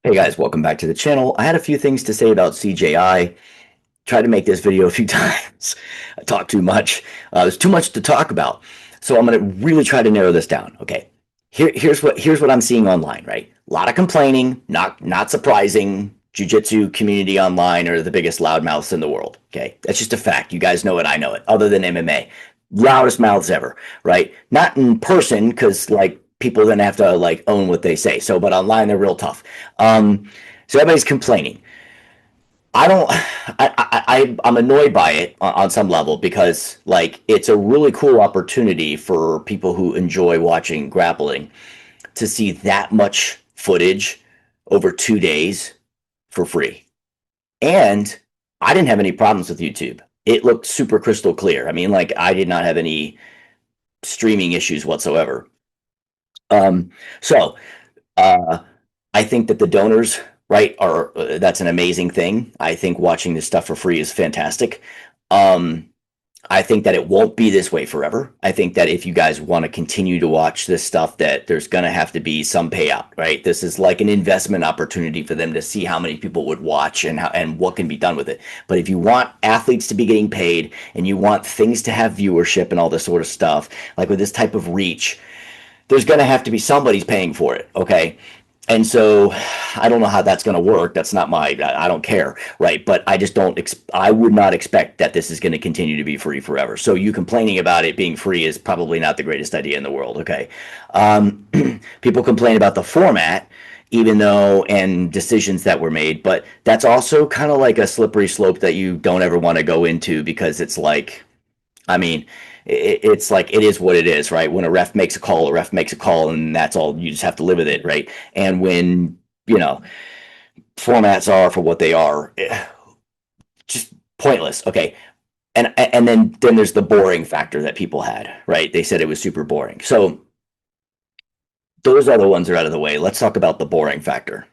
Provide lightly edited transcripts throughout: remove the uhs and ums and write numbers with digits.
Hey guys, welcome back to the channel. I had a few things to say about CJI. Tried to make this video a few times. I talked too much. There's too much to talk about. So I'm going to really try to narrow this down. Okay. Here's what I'm seeing online, right? A lot of complaining, not surprising. Jiu-jitsu community online are the biggest loudmouths in the world. Okay. That's just a fact. You guys know it, I know it. Other than MMA. Loudest mouths ever, right? Not in person, because like people then have to like own what they say. So, but online they're real tough. So everybody's complaining. I don't. I'm annoyed by it on some level because like it's a really cool opportunity for people who enjoy watching grappling to see that much footage over 2 days for free. And I didn't have any problems with YouTube. It looked super crystal clear. I mean, like I did not have any streaming issues whatsoever. Um, so uh, I think that the donors, right, are that's an amazing thing. I think watching this stuff for free is fantastic. Um, I think that it won't be this way forever. I think that if you guys want to continue to watch this stuff, that there's going to have to be some payout, right? This is like an investment opportunity for them to see how many people would watch and how and what can be done with it. But if you want athletes to be getting paid and you want things to have viewership and all this sort of stuff, like with this type of reach, there's going to have to be somebody's paying for it, okay? And so I don't know how that's going to work. That's not my, I don't care, right? But I just don't, I would not expect that this is going to continue to be free forever. So you complaining about it being free is probably not the greatest idea in the world, okay? Um, People complain about the format, even though, and decisions that were made, but that's also kind of like a slippery slope that you don't ever want to go into because it's like, I mean, it's like it is what it is, right? When a ref makes a call, a ref makes a call, and that's all. You just have to live with it, right? And when you know formats are for what they are, just pointless. Okay, and then there's the boring factor that people had, right? They said it was super boring. So those other ones are out of the way. Let's talk about the boring factor.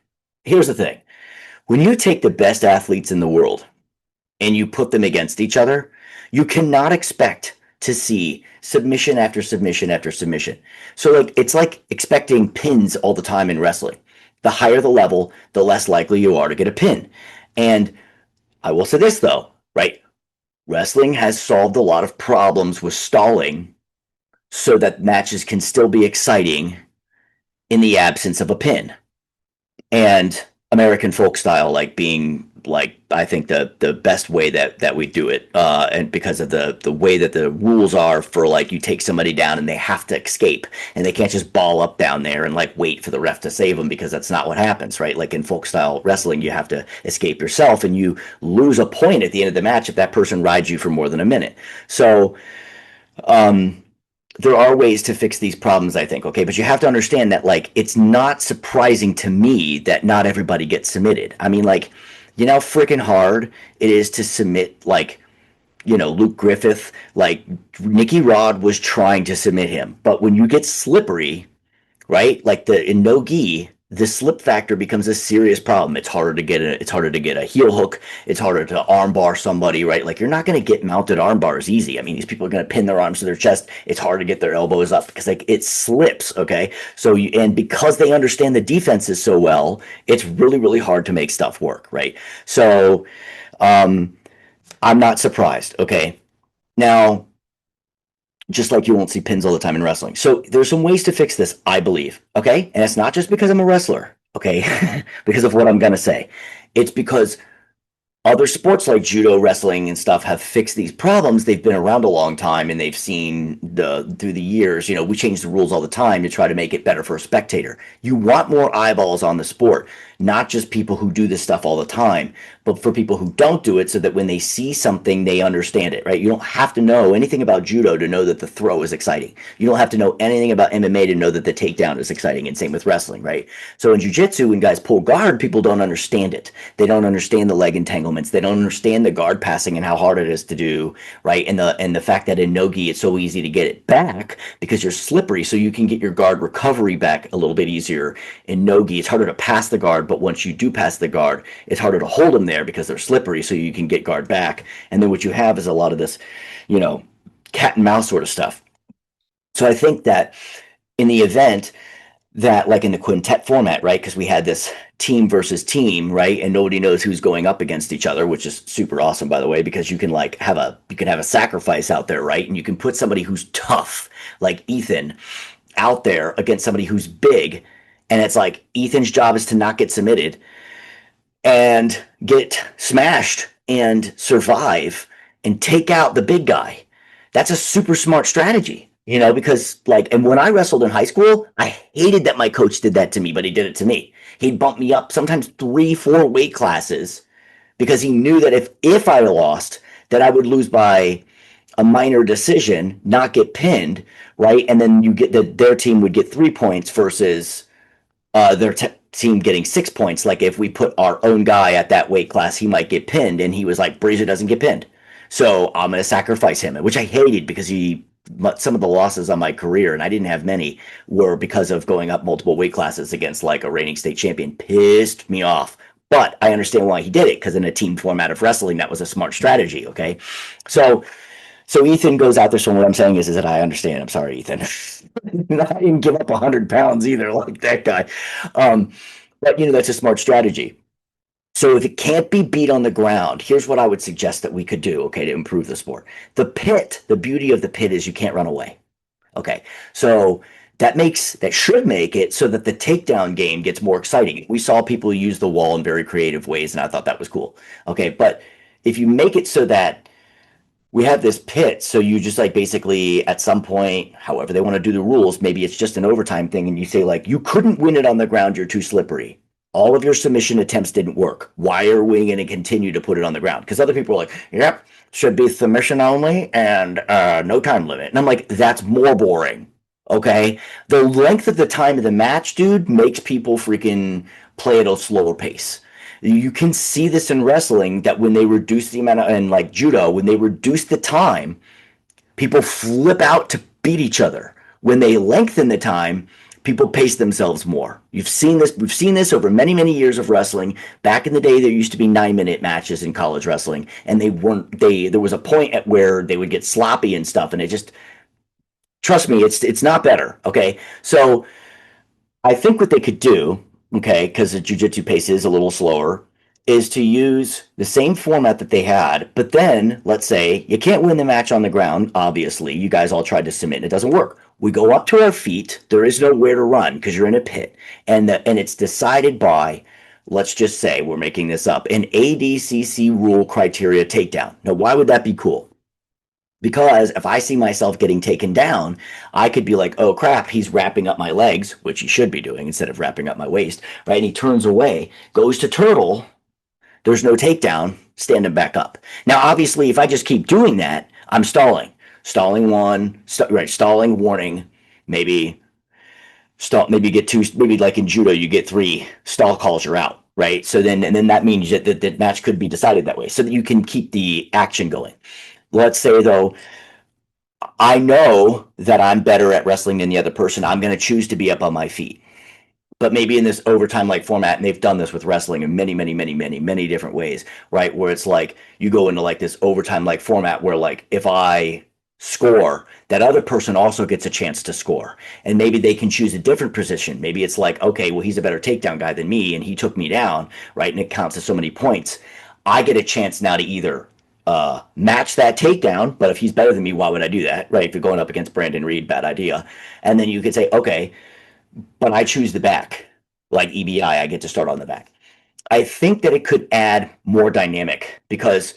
Here's the thing: when you take the best athletes in the world and you put them against each other, you cannot expect to see submission after submission after submission. So like it's like expecting pins all the time in wrestling. The higher the level, the less likely you are to get a pin. And I will say this though, right? Wrestling has solved a lot of problems with stalling so that matches can still be exciting in the absence of a pin. And American folk style like being like I think the best way that we do it, and because of the way that the rules are for like you take somebody down and they have to escape and they can't just ball up down there and like wait for the ref to save them because that's not what happens, right? Like in folk style wrestling, you have to escape yourself and you lose a point at the end of the match if that person rides you for more than a minute. So um, there are ways to fix these problems, I think, okay? But you have to understand that, like, it's not surprising to me that not everybody gets submitted. I mean, like, you know how freaking hard it is to submit, like, Luke Griffith, like, Nicky Rod was trying to submit him. But when you get slippery, right? Like in no gi, the slip factor becomes a serious problem. It's harder to get a heel hook. It's harder to armbar somebody, right? Like you're not going to get mounted arm bars easy. I mean, these people are going to pin their arms to their chest. It's hard to get their elbows up because like it slips. Okay, so and because they understand the defenses so well, it's really hard to make stuff work, right? So um, I'm not surprised. Okay, now just like you won't see pins all the time in wrestling. So there's some ways to fix this, I believe. Okay. And it's not just because I'm a wrestler. Okay. Because of what I'm going to say. It's because other sports like judo, wrestling, and stuff have fixed these problems. They've been around a long time and they've seen through the years, we change the rules all the time to try to make it better for a spectator. You want more eyeballs on the sport, not just people who do this stuff all the time, but for people who don't do it so that when they see something, they understand it, right? You don't have to know anything about judo to know that the throw is exciting. You don't have to know anything about MMA to know that the takedown is exciting, and same with wrestling, right? So in jiu-jitsu, when guys pull guard, people don't understand it. They don't understand the leg entanglements. They don't understand the guard passing and how hard it is to do, right? And the fact that in no-gi, it's so easy to get it back because you're slippery, so you can get your guard recovery back a little bit easier. In no-gi, it's harder to pass the guard, but once you do pass the guard, it's harder to hold them there because they're slippery, so you can get guard back. And then what you have is a lot of this, cat and mouse sort of stuff. So I think that in the event, that like in the quintet format, right? Because we had this team versus team, right? And nobody knows who's going up against each other, which is super awesome, by the way, because you can have a sacrifice out there, right? And you can put somebody who's tough, like Ethan, out there against somebody who's big. And it's like Ethan's job is to not get submitted and get smashed and survive and take out the big guy. That's a super smart strategy, you know, because like, and when I wrestled in high school, I hated that my coach did that to me, but he did it to me. He'd bump me up sometimes 3, 4 weight classes because he knew that if I lost, that I would lose by a minor decision, not get pinned, right? And then you get their team would get 3 points versus their team getting 6 points. Like if we put our own guy at that weight class, he might get pinned. And he was like, Breza doesn't get pinned. So I'm going to sacrifice him, which I hated because some of the losses on my career, and I didn't have many, were because of going up multiple weight classes against like a reigning state champion. Pissed me off. But I understand why he did it, because in a team format of wrestling, that was a smart strategy. Okay. So so Ethan goes out there. So what I'm saying is that I understand. I'm sorry, Ethan. I didn't give up 100 pounds either, like that guy. Um, but you know, that's a smart strategy. So if it can't be beat on the ground, here's what I would suggest that we could do, okay, to improve the sport. The pit, the beauty of the pit is you can't run away. Okay. So that should make it so that the takedown game gets more exciting. We saw people use the wall in very creative ways, and I thought that was cool. Okay. But if you make it so that we have this pit, so you just like basically at some point, however they want to do the rules, maybe it's just an overtime thing, and you say like, you couldn't win it on the ground, you're too slippery. All of your submission attempts didn't work. Why are we going to continue to put it on the ground? Because other people are like, yep, should be submission only and no time limit. And I'm like, that's more boring. Okay. The length of the time of the match, dude, makes people freaking play at a slower pace. You can see this in wrestling that when they reduce the amount of, and like judo, when they reduce the time, people flip out to beat each other. When they lengthen the time, people pace themselves more. You've seen this. We've seen this over many, many years of wrestling. Back in the day, there used to be 9-minute matches in college wrestling, and they weren't. There was a point at where they would get sloppy and stuff, and it just, trust me, it's not better. Okay, so I think what they could do, okay, because the jujitsu pace is a little slower, is to use the same format that they had, but then let's say you can't win the match on the ground. Obviously, you guys all tried to submit and it doesn't work. We go up to our feet. There is nowhere to run because you're in a pit, and it's decided by, let's just say we're making this up, an ADCC rule criteria takedown. Now, why would that be cool? Because if I see myself getting taken down, I could be like, oh crap, he's wrapping up my legs, which he should be doing instead of wrapping up my waist, right? And he turns away, goes to turtle, there's no takedown, stand him back up. Now, obviously, if I just keep doing that, I'm stalling. Stalling one, right, stalling, warning, maybe maybe get two, maybe like in judo, you get 3 stall calls, you're out, right? So then, and then that means that the match could be decided that way so that you can keep the action going. Let's say though, I know that I'm better at wrestling than the other person. I'm going to choose to be up on my feet. But maybe in this overtime like format, and they've done this with wrestling in many, many, many, many, many different ways, right? Where it's like you go into like this overtime like format where like if I score, that other person also gets a chance to score. And maybe they can choose a different position. Maybe it's like, okay, well, he's a better takedown guy than me, and he took me down, right? And it counts as so many points. I get a chance now to either match that takedown, but if he's better than me, why would I do that, right? If you're going up against Brandon Reed, bad idea. And then you could say, okay, but I choose the back, like EBI, I get to start on the back. I think that it could add more dynamic because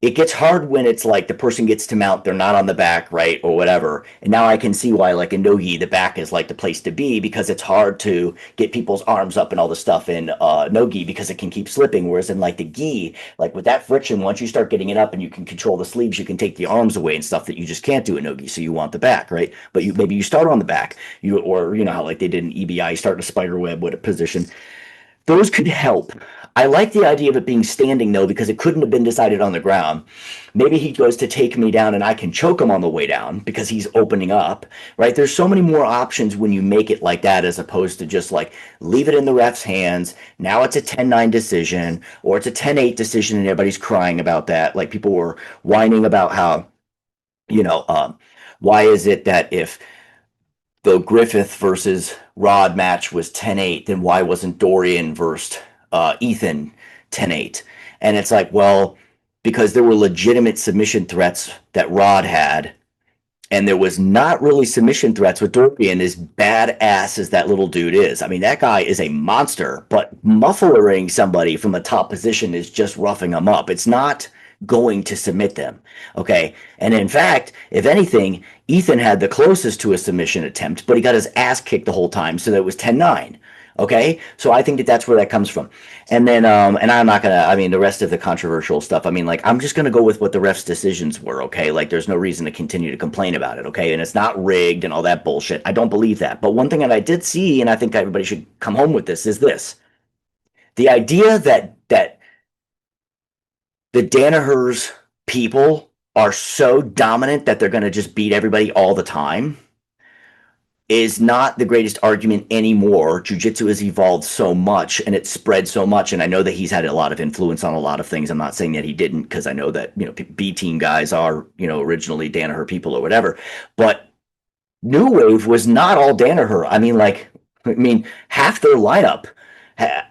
it gets hard when it's like the person gets to mount, they're not on the back, right, or whatever. And now I can see why, like in nogi, the back is like the place to be because it's hard to get people's arms up and all the stuff in nogi because it can keep slipping. Whereas in like the gi, like with that friction, once you start getting it up and you can control the sleeves, you can take the arms away and stuff that you just can't do in nogi. So you want the back, right? But maybe you start on the back, or you know how like they did in EBI, start in a spider web with a position. Those could help. I like the idea of it being standing though, because it couldn't have been decided on the ground. Maybe he goes to take me down and I can choke him on the way down because he's opening up, right? There's so many more options when you make it like that as opposed to just like leave it in the ref's hands. Now it's a 10-9 decision or it's a 10-8 decision and everybody's crying about that. Like people were whining about how, you know, why is it that if the Griffith versus Rod match was 10-8, then why wasn't Dorian versus Ethan 10-8? And it's like, well, because there were legitimate submission threats that Rod had, and there was not really submission threats with Dorian, as badass as that little dude is. I mean, that guy is a monster, but mufflering somebody from a top position is just roughing them up. It's not going to submit them. Okay. And in fact, if anything, Ethan had the closest to a submission attempt, but he got his ass kicked the whole time. So that it was 10-9. Okay. So I think that that's where that comes from. And then, and I'm not going to, I mean, the rest of the controversial stuff, I mean, like, I'm just going to go with what the ref's decisions were. Okay. Like, there's no reason to continue to complain about it. Okay. And it's not rigged and all that bullshit. I don't believe that. But one thing that I did see, and I think everybody should come home with this, is this: the idea that the Danaher's people are so dominant that they're going to just beat everybody all the time is not the greatest argument anymore. Jiu-jitsu has evolved so much and it's spread so much. And I know that he's had a lot of influence on a lot of things. I'm not saying that he didn't, because I know that, B team guys are, originally Danaher people or whatever. But New Wave was not all Danaher. I mean, half their lineup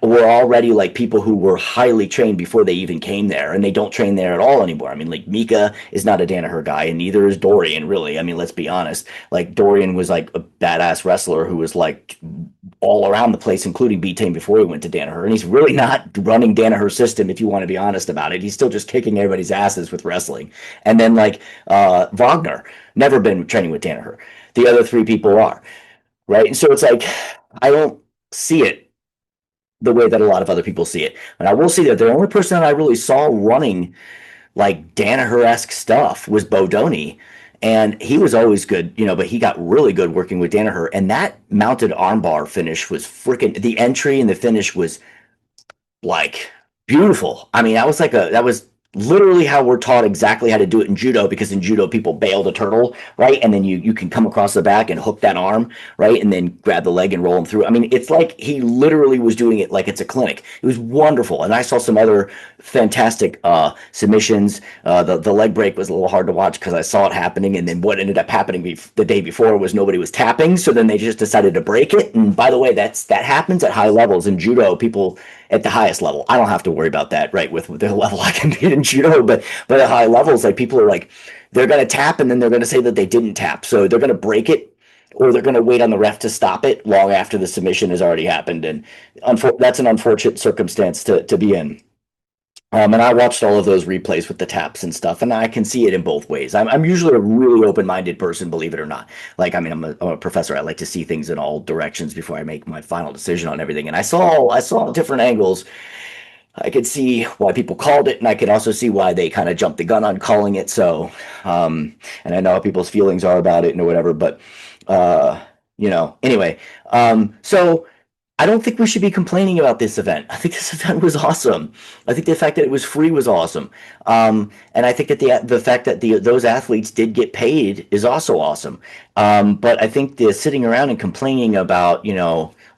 were already like people who were highly trained before they even came there, and they don't train there at all anymore. I mean, like, Mika is not a Danaher guy, and neither is Dorian, really. I mean, let's be honest. Like, Dorian was like a badass wrestler who was like all around the place, including B-Team, before he went to Danaher. And he's really not running Danaher's system, if you want to be honest about it. He's still just kicking everybody's asses with wrestling. And then, like, Wagner, never been training with Danaher. The other three people are, right? And so it's like, I don't see it the way that a lot of other people see it. And I will see that the only person that I really saw running like Danaher-esque stuff was Bodoni. And he was always good, but he got really good working with Danaher. And that mounted armbar finish was freaking, the entry and the finish was like beautiful. I mean, that was literally how we're taught exactly how to do it in judo, because in judo people bail the turtle, right? And then you can come across the back and hook that arm, right? And then grab the leg and roll him through. I mean, it's like he literally was doing it like it's a clinic. It was wonderful. And I saw some other fantastic submissions. The leg break was a little hard to watch because I saw it happening, and then what ended up happening the day before was nobody was tapping, so then they just decided to break it. And by the way, that happens at high levels in judo. People at the highest level, I don't have to worry about that, right? With the level I can be in judo, but at high levels, like, people are like, they're going to tap and then they're going to say that they didn't tap, so they're going to break it, or they're going to wait on the ref to stop it long after the submission has already happened. And that's an unfortunate circumstance to be in. And I watched all of those replays with the taps and stuff, and I can see it in both ways. I'm usually a really open-minded person, believe it or not. Like, I mean, I'm a professor. I like to see things in all directions before I make my final decision on everything. And I saw different angles. I could see why people called it, and I could also see why they kind of jumped the gun on calling it. So, and I know how people's feelings are about it and whatever, but, anyway. So I don't think we should be complaining about this event. I think this event was awesome. I think the fact that it was free was awesome. And I think that the fact that those athletes did get paid is also awesome. But I think the sitting around and complaining about,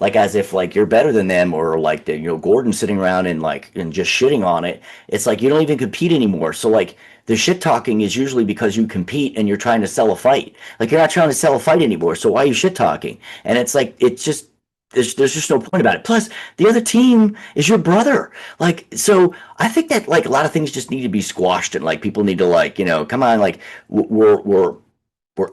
like, as if like you're better than them, or like Gordon sitting around and just shitting on it. It's like you don't even compete anymore. So like the shit talking is usually because you compete and you're trying to sell a fight. Like, you're not trying to sell a fight anymore. So why are you shit talking? And it's like, it's just, there's just no point about it. Plus, the other team is your brother. Like, so I think that like a lot of things just need to be squashed, and like people need to like, come on, like we're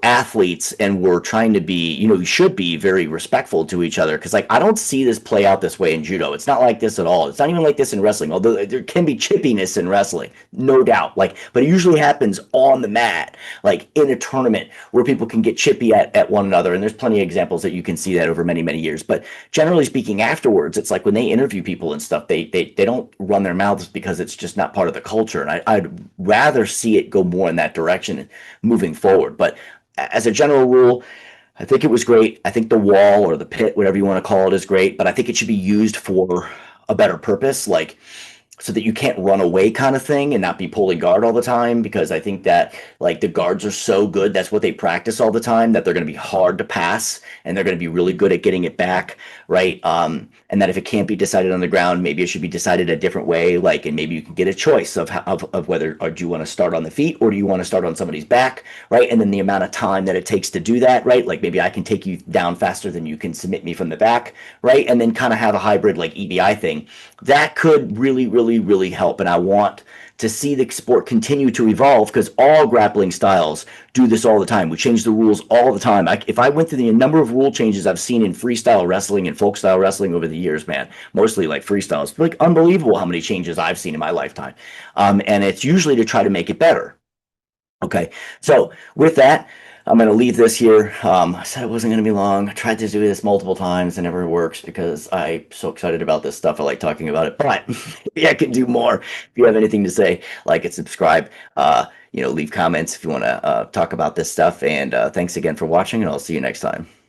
athletes, and we're trying to be, you should be very respectful to each other. Because like, I don't see this play out this way in judo. It's not like this at all. It's not even like this in wrestling, although there can be chippiness in wrestling, no doubt. Like, but it usually happens on the mat, like in a tournament, where people can get chippy at one another. And there's plenty of examples that you can see that over many, many years. But generally speaking, afterwards, it's like when they interview people and stuff, they don't run their mouths, because it's just not part of the culture. And I'd rather see it go more in that direction moving forward. But as a general rule, I think it was great. I think the wall, or the pit, whatever you want to call it, is great, but I think it should be used for a better purpose. Like, so that you can't run away kind of thing and not be pulling guard all the time, because I think that like the guards are so good, that's what they practice all the time, that they're going to be hard to pass and they're going to be really good at getting it back, right? And that if it can't be decided on the ground, maybe it should be decided a different way, like, and maybe you can get a choice of whether, or do you want to start on the feet or do you want to start on somebody's back, right? And then the amount of time that it takes to do that, right? Like maybe I can take you down faster than you can submit me from the back, right? And then kind of have a hybrid like EBI thing. That could really, really, really help. And I want to see the sport continue to evolve, because all grappling styles do this all the time. We change the rules all the time. If I went through the number of rule changes I've seen in freestyle wrestling and folk style wrestling over the years, man, mostly like freestyle, it's like unbelievable how many changes I've seen in my lifetime. And it's usually to try to make it better. Okay, so with that, I'm going to leave this here. I said it wasn't going to be long. I tried to do this multiple times. It never works because I'm so excited about this stuff. I like talking about it, but maybe I can do more. If you have anything to say, like and subscribe. Leave comments if you want to talk about this stuff. And thanks again for watching, and I'll see you next time.